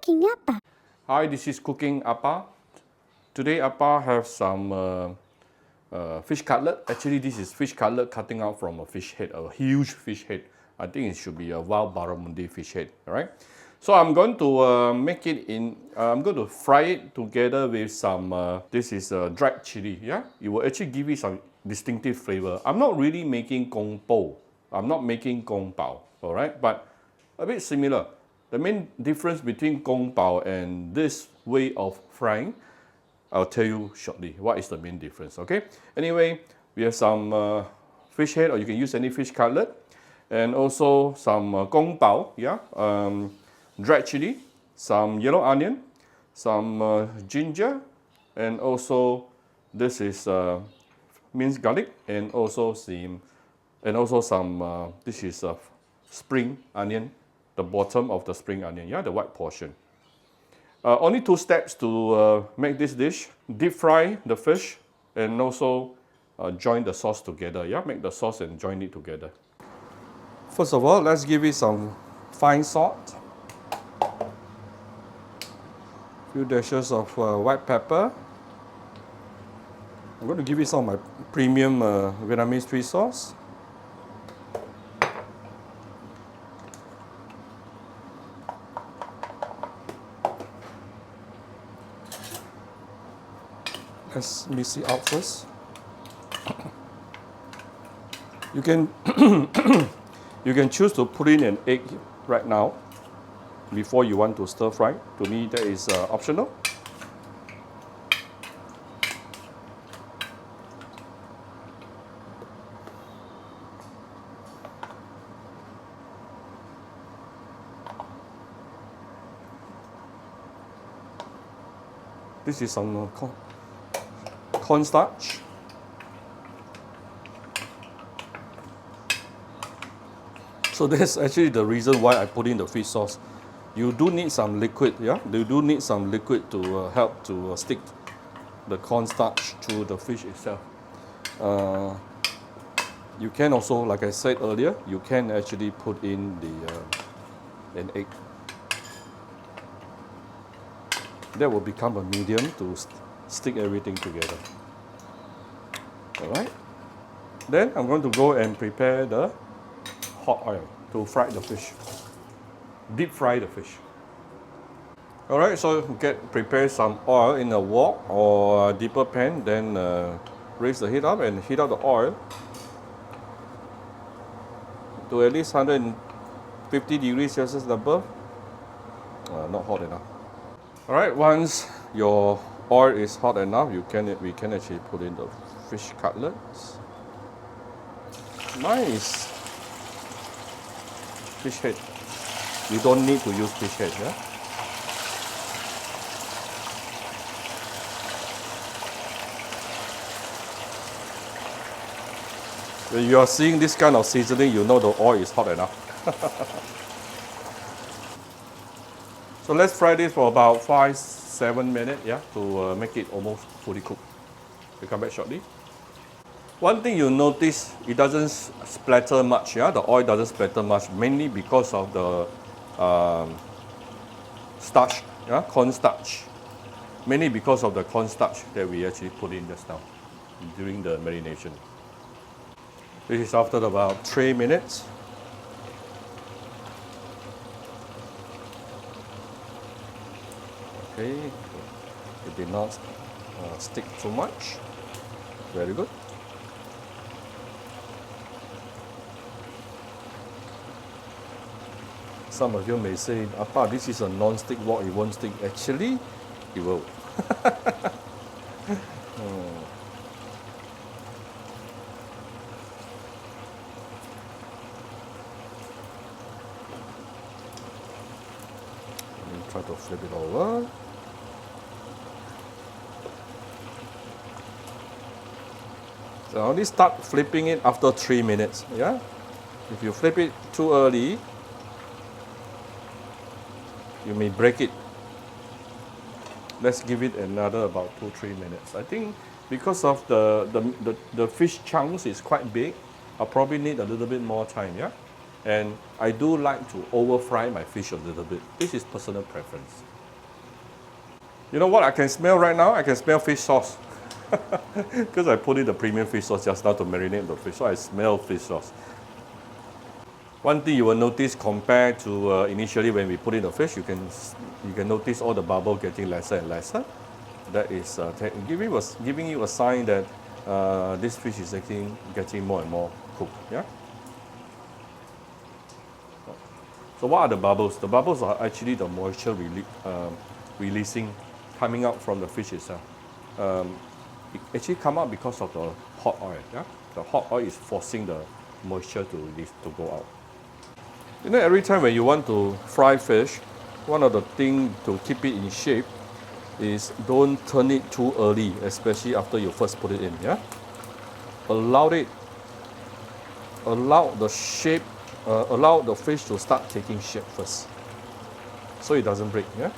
Cooking apa? Hi, this is Cooking Appa. Today Appa have some fish cutlet. Actually, this is fish cutlet cutting out from a fish head, a huge fish head. I think it should be a wild barramundi fish head, alright? So I'm going to make it in, I'm going to fry it together with some, this is dried chili, yeah? It will actually give it some distinctive flavor. I'm not really making gong po. I'm not making gong pao, alright? But a bit similar. The main difference between gong pao and this way of frying, I'll tell you shortly what is the main difference, okay? Anyway, we have some fish head, or you can use any fish cutlet, and also some gong pao, yeah? Dried chili, some yellow onion, some ginger, and also this is minced garlic, and also some, this is spring onion, the bottom of the spring onion, yeah, the white portion. Only 2 steps to make this dish: deep fry the fish, and also join the sauce together. Yeah, make the sauce and join it together. First of all, let's give it some fine salt. Few dashes of white pepper. I'm going to give it some of my premium Vietnamese sweet sauce. Let's mix it out first. You can you can choose to put in an egg right now before you want to stir fry. To me, that is optional. This is some cornstarch. So that's actually the reason why I put in the fish sauce. You do need some liquid, yeah? You do need some liquid to help to stick the cornstarch to the fish itself. You can also, like I said earlier, you can actually put in an egg. That will become a medium to stick everything together. Alright. Then I'm going to go and prepare the hot oil to fry the fish. Deep fry the fish. Alright, so prepare some oil in a wok or a deeper pan, then raise the heat up and heat up the oil to at least 150 degrees Celsius and above. Not hot enough. Alright, once your oil is hot enough, we can actually put in the fish cutlets. Mine is fish head. You don't need to use fish head, yeah? When you are seeing this kind of seasoning, you know the oil is hot enough. So let's fry this for about 5-7 minutes, yeah, to make it almost fully cooked. We'll come back shortly. One thing you'll notice, it doesn't splatter much, yeah, the oil doesn't splatter much, mainly because of the starch, yeah, cornstarch. Mainly because of the cornstarch that we actually put in just now during the marination. This is after about 3 minutes. Okay, it did not stick too much. Very good. Some of you may say, Appa, this is a non-stick wok, it won't stick. Actually, it will. Let me try to flip it over. So I only start flipping it after 3 minutes, yeah? If you flip it too early, you may break it. Let's give it another about 2-3 minutes. I think because of the fish chunks is quite big, I'll probably need a little bit more time, yeah? And I do like to over fry my fish a little bit. This is personal preference. You know what I can smell right now? I can smell fish sauce. Because I put in the premium fish sauce just now to marinate the fish, so I smell fish sauce. One thing you will notice compared to initially when we put in the fish, you can notice all the bubble getting lesser and lesser. That is giving you a sign that this fish is getting more and more cooked. Yeah. So what are the bubbles? The bubbles are actually the moisture releasing, coming out from the fish itself. It actually come out because of the hot oil. Yeah, the hot oil is forcing the moisture to release to go out. You know, every time when you want to fry fish, one of the things to keep it in shape is don't turn it too early, especially after you first put it in. Yeah, allow the shape, allow the fish to start taking shape first, so it doesn't break. Yeah.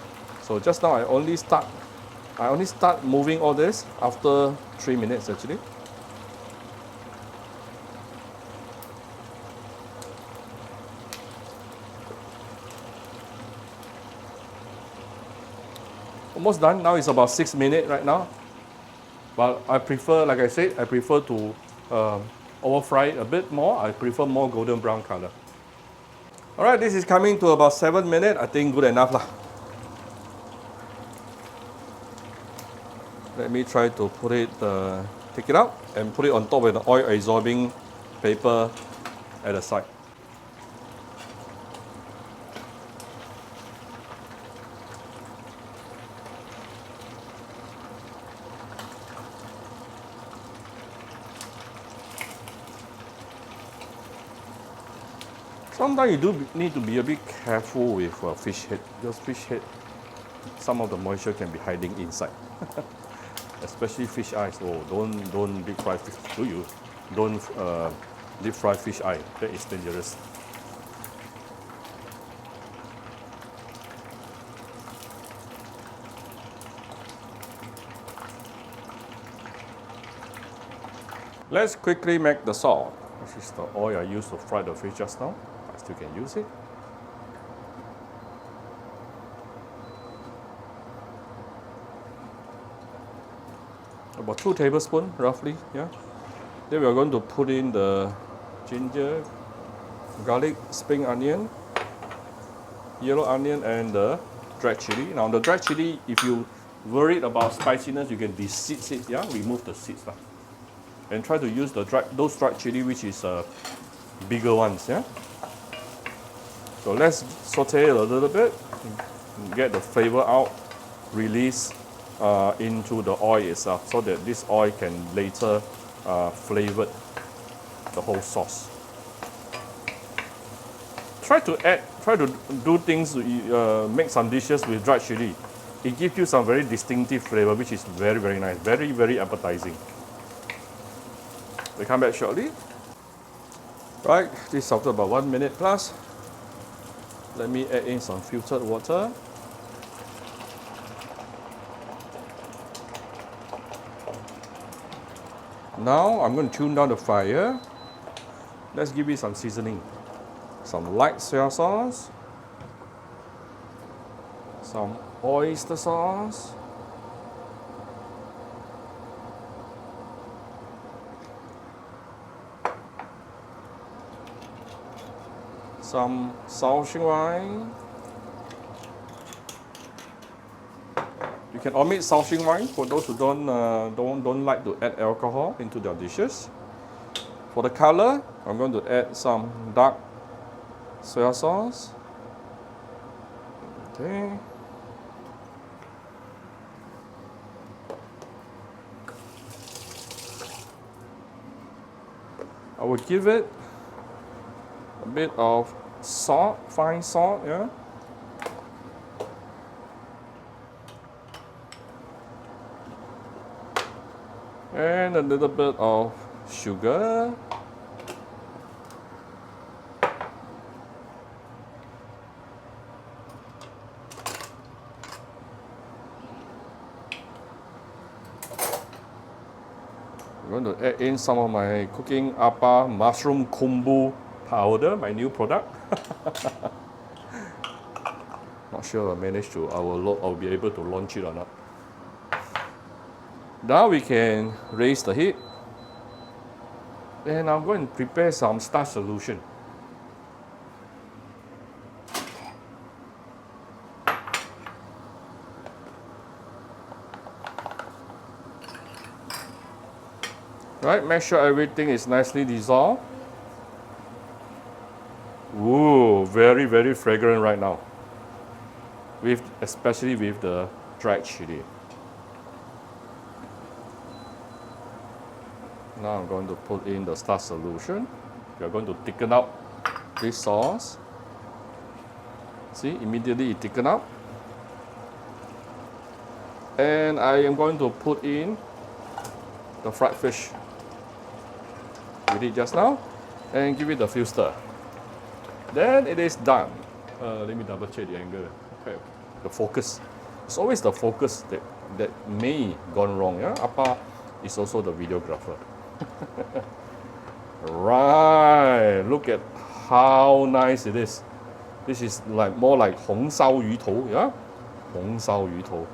So just now I only start moving all this after 3 minutes actually. Almost done. Now it's about 6 minutes right now. But I prefer, like I said, I prefer to over fry it a bit more. I prefer more golden brown color. Alright, this is coming to about 7 minutes. I think good enough lah. Let me try to put it, take it out and put it on top with the oil absorbing paper at the side. Sometimes you do need to be a bit careful with fish head, because fish head, some of the moisture can be hiding inside. Especially fish eyes. Oh, don't deep fry fish. Don't deep fry fish eye. That is dangerous. Let's quickly make the salt. This is the oil I used to fry the fish just now. I still can use it. About 2 tablespoons roughly, yeah. Then we are going to put in the ginger, garlic, spring onion, yellow onion, and the dried chili. Now the dried chili, if you worried about spiciness, you can de-seed it, yeah, remove the seeds lah. And try to use those dried chili which is bigger ones, yeah. So let's saute it a little bit, get the flavor out, release into the oil itself, so that this oil can later flavor the whole sauce. Try to do things, make some dishes with dried chili. It gives you some very distinctive flavor, which is very, very nice, very, very appetizing. We come back shortly. Right, this is after about 1 minute plus. Let me add in some filtered water. Now I'm going to tune down the fire. Let's give it some seasoning. Some light soy sauce, some oyster sauce, some Shaoxing. You can omit Shaoxing for those who don't like to add alcohol into their dishes. For the color, I'm going to add some dark soy sauce. Okay. I will give it a bit of salt, fine salt, yeah. And a little bit of sugar. I'm going to add in some of my cooking Appa mushroom kombu powder, my new product. Not sure I managed to, I'll be able to launch it or not. Now we can raise the heat. And I'm going to prepare some starch solution. Right, make sure everything is nicely dissolved. Ooh, very, very fragrant right now. Especially with the dried chili. Now I'm going to put in the starch solution. We are going to thicken up this sauce. See, immediately it thicken up. And I am going to put in the fried fish we did just now and give it a few stir. Then it is done. Let me double check the angle. Okay. The focus. It's always the focus that may gone wrong. Yeah? Appa is also the videographer. Right. Look at how nice it is. This is like more like 红烧鱼头, yeah? 红烧鱼头.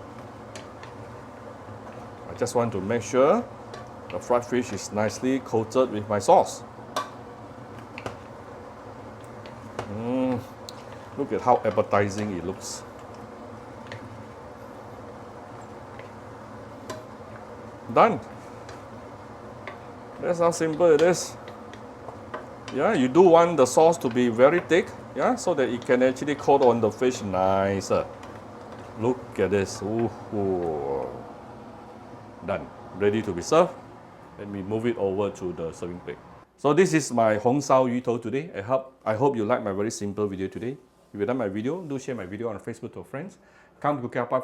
I just want to make sure the fried fish is nicely coated with my sauce. Look at how appetizing it looks. Done. That's how simple it is. Yeah, you do want the sauce to be very thick, yeah, so that it can actually coat on the fish nicer. Look at this. Ooh. Done. Ready to be served. Let me move it over to the serving plate. So this is my 红烧鱼头 today. I hope you like my very simple video today. If you like my video, do share my video on Facebook to friends. Come to Cooking Appa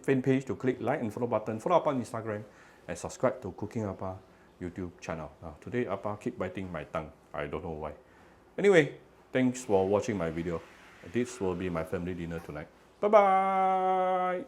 fan page to click like and follow button. Follow up on Instagram and subscribe to Cooking Appa YouTube channel. Now today Appa keep biting my tongue. I don't know why. Anyway, thanks for watching my video. This will be my family dinner tonight. Bye bye.